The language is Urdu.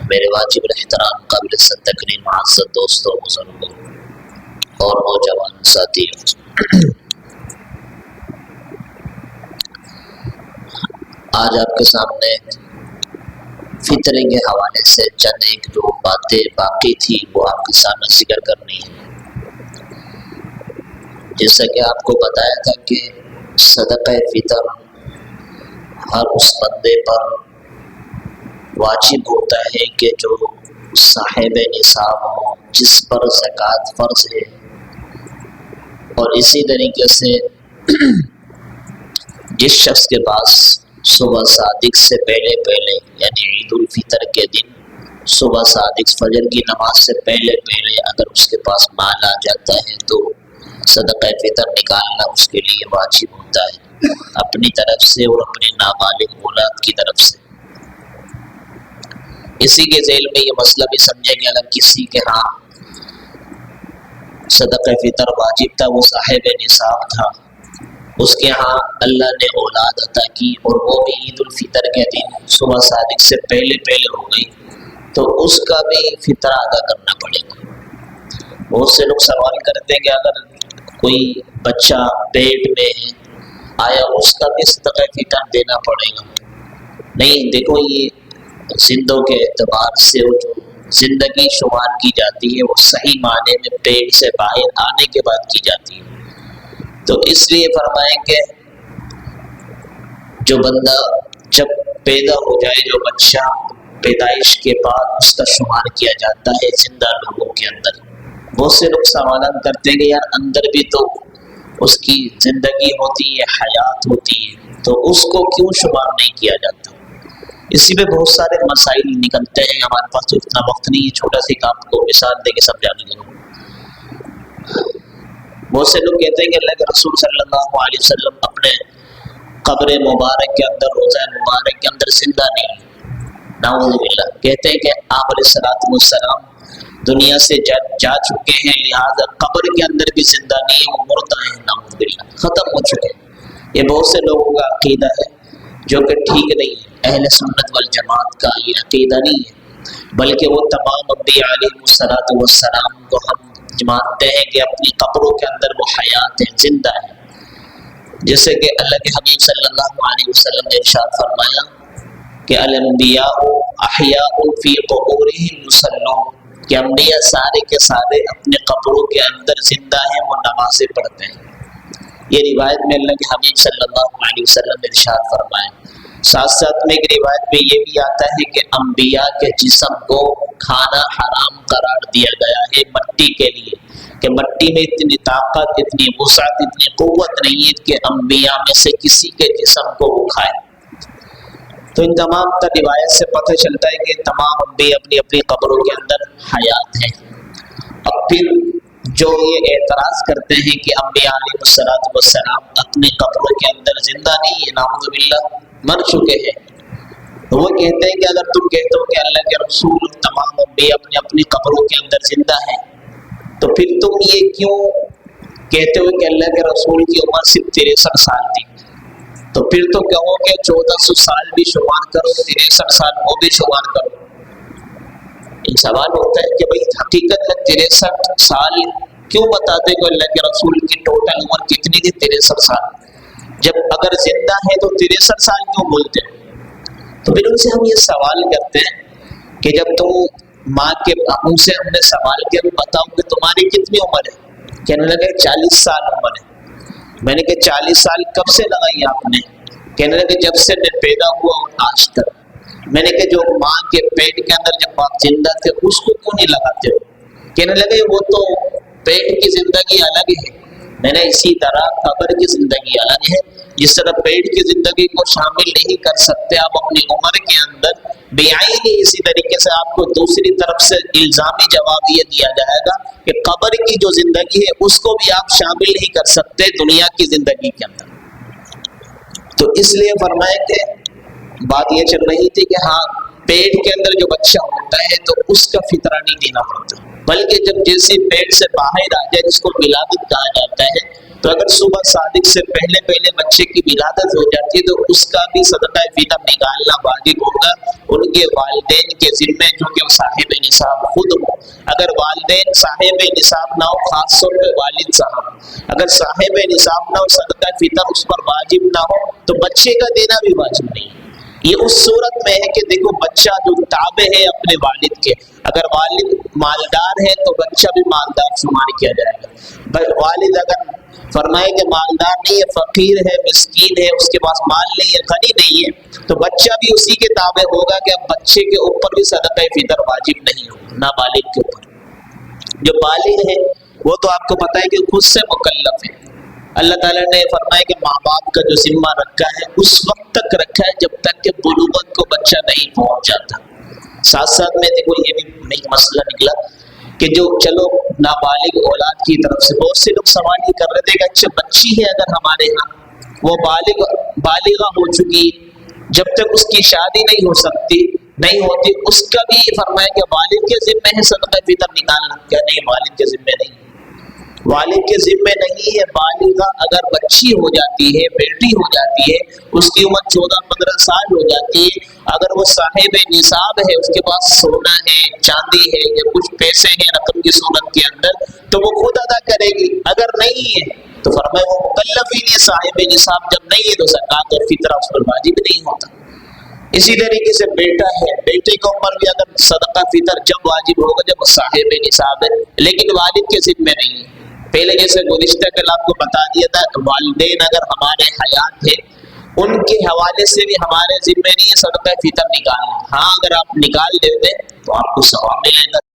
میرے واجب الاحترام قابل تقریر معزز دوستوں، بزرگوں اور نوجوان ساتھیوں، آج آپ کے سامنے فطرے کے حوالے سے چند ایک جو باتیں باقی تھی وہ آپ کے سامنے ذکر کرنی ہے۔ جیسا کہ آپ کو بتایا تھا کہ صدقہ فطر ہر اس بندے پر واجب ہوتا ہے کہ جو صاحب نصاب ہو، جس پر زکوٰۃ فرض ہے، اور اسی طریقے سے جس شخص کے پاس صبح صادق سے پہلے یعنی عید الفطر کے دن صبح صادق فجر کی نماز سے پہلے اگر اس کے پاس مال آ جاتا ہے تو صدقہ فطر نکالنا اس کے لیے واجب ہوتا ہے، اپنی طرف سے اور اپنے نابالغ اولاد کی طرف سے۔ اسی کے ذیل میں یہ مسئلہ بھی سمجھیں کہ اگر کسی کے ہاں صدقہ فطر واجب تھا، وہ صاحب نصاب تھا، اس کے ہاں اللہ نے اولاد عطا کی اور وہ بھی عید الفطر کے دن صبح صادق سے پہلے ہو گئی، تو اس کا بھی فطرہ ادا کرنا پڑے گا۔ بہت سے لوگ سوال کرتے ہیں کہ اگر کوئی بچہ پیٹ میں ہے، آیا اس کا بھی صدقہ فطر دینا پڑے گا؟ نہیں، دیکھو یہ زندوں کے اعتبار سے وہ جو زندگی شمار کی جاتی ہے وہ صحیح معنی میں پیٹ سے باہر آنے کے بعد کی جاتی ہے، تو اس لیے فرمائیں کہ جو بندہ جب پیدا ہو جائے، جو بچہ پیدائش کے بعد اس کا شمار کیا جاتا ہے زندہ لوگوں کے اندر۔ بہت سے لوگ سوالات کرتے ہیں کہ یار اندر بھی تو اس کی زندگی ہوتی ہے، حیات ہوتی ہے، تو اس کو کیوں شمار نہیں کیا جاتا؟ اسی پہ بہت سارے مسائل نکلتے ہیں، ہمارے پاس تو اتنا وقت نہیں ہے، چھوٹا سی آپ کو مثال دے کے سمجھانے لگا۔ بہت سے لوگ کہتے ہیں کہ اللہ کے رسول صلی اللہ علیہ وسلم اپنے قبر مبارک کے اندر، روضہ مبارک کے اندر زندہ نہیں، نعوذ باللہ۔ کہتے ہیں کہ آپ علیہ السلام دنیا سے جا چکے ہیں، لہذا قبر کے اندر بھی زندہ نہیں ہے، وہ مردہ ہیں، نعوذ باللہ، ختم ہو چکے ہیں۔ یہ بہت سے لوگوں کا عقیدہ ہے جو کہ ٹھیک نہیں ہے، اہل سنت والجماعت کا یہ عقیدہ نہیں ہے، بلکہ وہ تمام انبیاء علیہ السلام کو ہم مانتے ہیں کہ اپنی قبروں کے اندر وہ حیات ہیں، زندہ ہیں۔ جیسے کہ اللہ کے حبیب صلی اللہ علیہ وسلم نے ارشاد فرمایا کہ الانبیاء احیاء فی قبورہم یصلون، کہ انبیاء سارے کے سارے اپنے قبروں کے اندر زندہ ہیں، وہ نمازیں پڑھتے ہیں۔ یہ روایت میں اللہ کے حبیب صلی اللہ علیہ وسلم نے ارشاد فرمایا۔ ساتھ ساتھ میں ایک روایت میں یہ بھی آتا ہے کہ انبیاء کے جسم کو کھانا حرام قرار دیا گیا ہے مٹی کے لیے، کہ مٹی میں اتنی طاقت، اتنی وسعت، اتنی قوت نہیں ہے کہ انبیاء میں سے کسی کے جسم کو وہ کھائے۔ تو ان تمام تر روایت سے پتہ چلتا ہے کہ تمام انبیاء اپنی اپنی قبروں کے اندر حیات ہیں۔ اب پھر جو یہ اعتراض کرتے ہیں کہ انبیاء علیہ السلام اپنی قبروں کے اندر زندہ نہیں ہے، نعوذ باللہ، مر چکے ہیں، تو وہ کہتے ہیں کہ اگر تم کہتے ہو کہ اللہ کے رسول تمام انبیاء اپنی قبروں کے اندر زندہ ہیں، تو پھر تم یہ کیوں کہتے ہو کہ اللہ کے رسول کی عمر صرف 63 سال تھی؟ تو پھر تو کہو کہ 1400 سال بھی شمار کرو، 63 سال وہ بھی شمار کرو۔ ایک سوال ہوتا ہے کہ بھئی حقیقت میں 63 سال کیوں بتاتے کہ اللہ کے رسول کی ٹوٹل عمر کتنی تھی؟ 63 سال۔ جب اگر زندہ ہے تو 63 سال کیوں بولتے ہیں؟ تو پھر ان سے ہم یہ سوال کرتے ہیں کہ جب تم ماں کے منہ سے ہم نے سوال کیا کہ بتاؤ کہ تمہاری کتنی عمر ہے؟ کہنے لگے 40 سال عمر ہے۔ میں نے کہا 40 سال کب سے لگائی آپ نے؟ کہنے لگے جب سے میں پیدا ہوا اور آج تک۔ میں نے کہا جو ماں کے پیٹ کے اندر جب آپ زندہ تھے اس کو کیوں نہیں لگاتے ہو؟ کہنے لگے وہ تو پیٹ کی زندگی الگ ہے۔ میں نے اسی طرح قبر کی زندگی الگ ہے، جس طرح پیٹ کی زندگی کو شامل نہیں کر سکتے آپ اپنی عمر کے اندر، بیائی اسی طریقے سے آپ کو دوسری طرف سے الزامی جواب یہ دیا جائے گا کہ قبر کی جو زندگی ہے اس کو بھی آپ شامل نہیں کر سکتے دنیا کی زندگی کے اندر۔ تو اس لیے فرمایا کہ بات یہ چل رہی تھی کہ ہاں پیٹ کے اندر جو بچہ ہوتا ہے تو اس کا فطرہ نہیں دینا پڑتا، بلکہ جب جیسے پیٹ سے باہر آ جائے، جس کو ولادت کہا جاتا ہے، تو اگر صبح صادق سے پہلے بچے کی ولادت ہو جاتی ہے تو اس کا بھی صدقہ فطر نکالنا واجب ہوگا ان کے والدین کے ذمے، جو کہ صاحب نصاب خود ہو۔ اگر والدین صاحب نصاب نہ ہو، خاص طور پہ والد صاحب اگر صاحب نصاب نہ ہو، صدقہ فطر اس پر واجب نہ ہو، تو بچے کا دینا بھی واجب نہیں ہے۔ یہ اس صورت میں ہے کہ دیکھو بچہ جو تابع ہے اپنے والد کے، اگر والد مالدار ہے تو بچہ بھی مالدار شمار کیا جائے گا۔ والد اگر فرمائے کہ مالدار نہیں ہے، فقیر ہے، مسکین ہے، اس کے پاس مال نہیں ہے، غنی نہیں ہے، تو بچہ بھی اسی کے تابع ہوگا کہ اب بچے کے اوپر بھی صدقہ فطر واجب نہیں ہوگا، نابالغ کے اوپر۔ جو بالغ ہے وہ تو آپ کو پتہ ہے کہ خود سے مکلف ہے۔ اللہ تعالیٰ نے فرمایا کہ ماں باپ کا جو ذمہ رکھا ہے اس وقت تک رکھا ہے جب تک کہ بلوغت کو بچہ نہیں پہنچ جاتا۔ ساتھ ساتھ میں دیکھو یہ بھی ایک مسئلہ نکلا کہ جو چلو نابالغ اولاد کی طرف سے بہت سے لوگ سوال یہ کر رہے تھے کہ اچھا بچی ہے اگر ہمارے ہاں، وہ بالغہ ہو چکی، جب تک اس کی شادی نہیں ہوتی اس کا بھی فرمایا کہ والد کے ذمے ہے صدقہ فطر نکالنا، کیا نہیں؟ والد کے ذمے نہیں، والد کے ذمے نہیں ہے۔ بالغہ اگر بچی ہو جاتی ہے، بیٹی ہو جاتی ہے، اس کی عمر 14-15 سال ہو جاتی ہے، اگر وہ صاحب نصاب ہے، اس کے پاس سونا ہے، چاندی ہے یا کچھ پیسے ہیں رقم کی صورت کے اندر، تو وہ خود ادا کرے گی۔ اگر نہیں ہے تو فرمایا وہ مکلف ہی نہیں، صاحب نصاب جب نہیں ہے تو زکوٰۃ اور فطرہ اس پر واجب نہیں ہوتا۔ اسی طریقے سے بیٹا ہے، بیٹے کے اوپر بھی اگر صدقہ فطر جب واجب ہوگا جب صاحب نصاب ہے، لیکن والد کے ذمے نہیں ہے۔ پہلے جیسے گزشتہ کل آپ کو بتا دیا تھا، والدین اگر ہمارے حیات ہیں ان کے حوالے سے بھی ہمارے ذمے نہیں ہے صدقہ فطر نکالنا۔ ہاں اگر آپ نکال لیتے تو آپ کو ثواب ملے گا۔